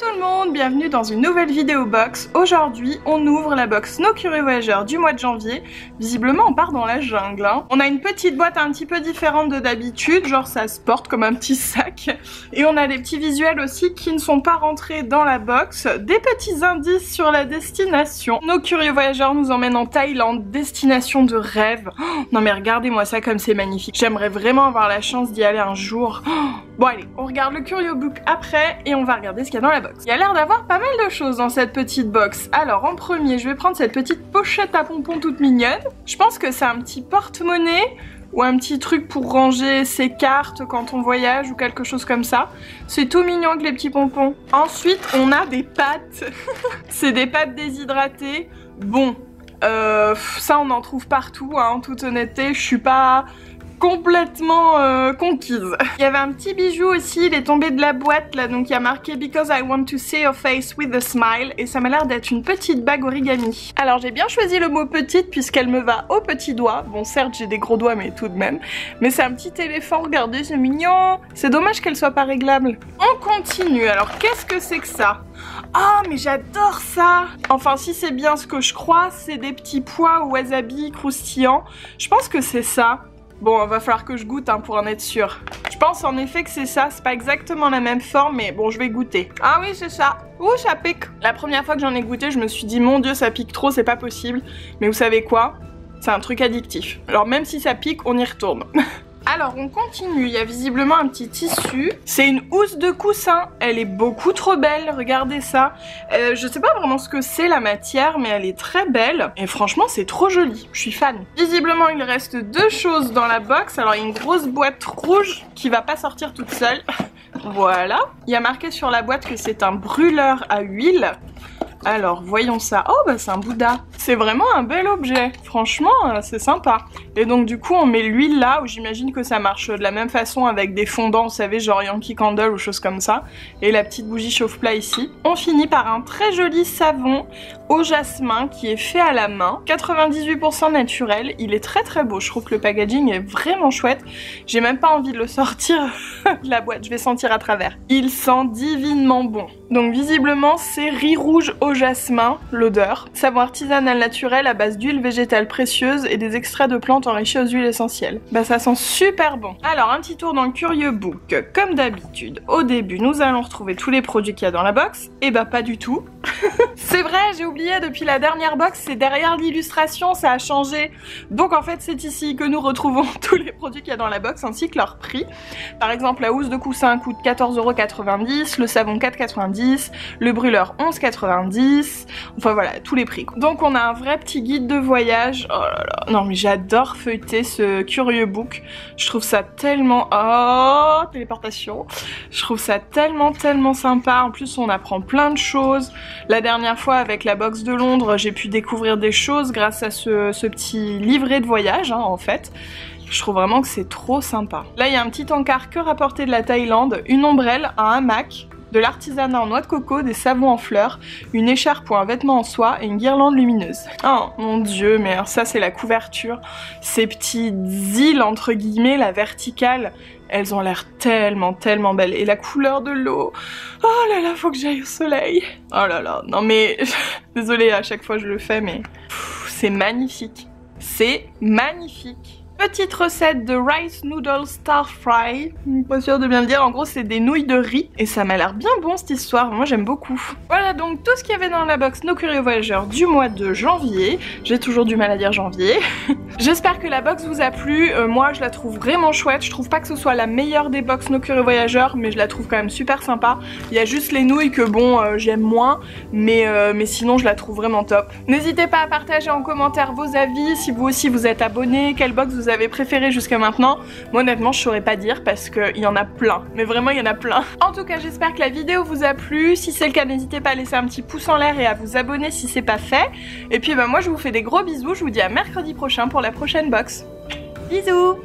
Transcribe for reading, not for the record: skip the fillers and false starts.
tout le monde, bienvenue dans une nouvelle vidéo box. Aujourd'hui, on ouvre la box Nos Curieux Voyageurs du mois de janvier. Visiblement, on part dans la jungle. Hein. On a une petite boîte un petit peu différente de d'habitude, genre ça se porte comme un petit sac. Et on a des petits visuels aussi qui ne sont pas rentrés dans la box. Des petits indices sur la destination. Nos Curieux Voyageurs nous emmènent en Thaïlande, destination de rêve. Oh, non mais regardez-moi ça comme c'est magnifique. J'aimerais vraiment avoir la chance d'y aller un jour. Oh, bon allez, on regarde le Curio Book après et on va regarder ce qu'il y a dans la box. Il y a l'air d'avoir pas mal de choses dans cette petite box. Alors en premier, je vais prendre cette petite pochette à pompons toute mignonne. Je pense que c'est un petit porte-monnaie ou un petit truc pour ranger ses cartes quand on voyage ou quelque chose comme ça. C'est tout mignon avec les petits pompons. Ensuite, on a des pâtes. C'est des pâtes déshydratées. Bon, ça on en trouve partout, hein, en toute honnêteté. Je suis pas complètement conquise. Il y avait un petit bijou aussi, il est tombé de la boîte là, donc il y a marqué Because I want to see your face with a smile, et ça m'a l'air d'être une petite bague origami. Alors j'ai bien choisi le mot petite puisqu'elle me va au petit doigt. Bon certes j'ai des gros doigts mais tout de même. Mais c'est un petit éléphant, regardez c'est mignon. C'est dommage qu'elle soit pas réglable. On continue, alors qu'est-ce que c'est que ça? Oh mais j'adore ça. Enfin si c'est bien ce que je crois, c'est des petits pois au wasabi croustillants. Je pense que c'est ça. Bon, il va falloir que je goûte hein, pour en être sûre. Je pense en effet que c'est ça, c'est pas exactement la même forme, mais bon, je vais goûter. Ah oui, c'est ça. Ouh, ça pique. La première fois que j'en ai goûté, je me suis dit, mon Dieu, ça pique trop, c'est pas possible. Mais vous savez quoi? C'est un truc addictif. Alors même si ça pique, on y retourne. Alors on continue, il y a visiblement un petit tissu. C'est une housse de coussin, elle est beaucoup trop belle, regardez ça. Je sais pas vraiment ce que c'est la matière, mais elle est très belle. Et franchement c'est trop joli, je suis fan. Visiblement il reste deux choses dans la box. Alors il y a une grosse boîte rouge qui va pas sortir toute seule. Voilà. Il y a marqué sur la boîte que c'est un brûleur à huile. Alors voyons ça. Oh bah c'est un Bouddha. C'est vraiment un bel objet. Franchement c'est sympa. Et donc du coup on met l'huile là, où j'imagine que ça marche de la même façon avec des fondants, vous savez, genre Yankee Candle ou choses comme ça. Et la petite bougie chauffe-plat ici. On finit par un très joli savon au jasmin qui est fait à la main. 98% naturel. Il est très très beau. Je trouve que le packaging est vraiment chouette. J'ai même pas envie de le sortir de la boîte. Je vais sentir à travers. Il sent divinement bon. Donc visiblement c'est riz rouge au jasmin, l'odeur. Savon artisanal naturel à base d'huile végétale précieuse et des extraits de plantes enrichis aux huiles essentielles. Bah ça sent super bon. Alors un petit tour dans le Curieux Book. Comme d'habitude, au début nous allons retrouver tous les produits qu'il y a dans la box. Et bah pas du tout. C'est vrai, j'ai oublié, depuis la dernière box, c'est derrière l'illustration, ça a changé. Donc en fait c'est ici que nous retrouvons tous les produits qu'il y a dans la box ainsi que leur prix. Par exemple la housse de coussin coûte 14,90 €, le savon 4,90 €, le brûleur 11,90 €, enfin voilà, tous les prix. Donc on a un vrai petit guide de voyage. Oh là là, non mais j'adore feuilleter ce Curieux Book. Je trouve ça tellement... Oh, téléportation. Je trouve ça tellement sympa. En plus on apprend plein de choses. La dernière fois avec la box de Londres, j'ai pu découvrir des choses grâce à ce petit livret de voyage hein, en fait. Je trouve vraiment que c'est trop sympa. Là il y a un petit encart que rapporté de la Thaïlande, une ombrelle, un hamac, de l'artisanat en noix de coco, des savons en fleurs, une écharpe ou un vêtement en soie et une guirlande lumineuse. Oh mon dieu, mais alors ça c'est la couverture. Ces petites îles entre guillemets, la verticale, elles ont l'air tellement belles. Et la couleur de l'eau, oh là là, faut que j'aille au soleil. Oh là là, non mais, désolée à chaque fois je le fais mais c'est magnifique. C'est magnifique. Petite recette de rice noodle star fry, pas sûre de bien le dire, en gros c'est des nouilles de riz et ça m'a l'air bien bon cette histoire, moi j'aime beaucoup. Voilà donc tout ce qu'il y avait dans la box Nos Curieux Voyageurs du mois de janvier, j'ai toujours du mal à dire janvier. J'espère que la box vous a plu, moi je la trouve vraiment chouette, je trouve pas que ce soit la meilleure des box Nos Curieux Voyageurs mais je la trouve quand même super sympa. Il y a juste les nouilles que bon j'aime moins mais sinon je la trouve vraiment top. N'hésitez pas à partager en commentaire vos avis, si vous aussi vous êtes abonné, quelle box vous avez préféré jusqu'à maintenant. Moi honnêtement je saurais pas dire parce qu'il y en a plein, mais vraiment il y en a plein. En tout cas j'espère que la vidéo vous a plu, si c'est le cas n'hésitez pas à laisser un petit pouce en l'air et à vous abonner si c'est pas fait. Et puis bah moi je vous fais des gros bisous, je vous dis à mercredi prochain pour la prochaine box. Bisous.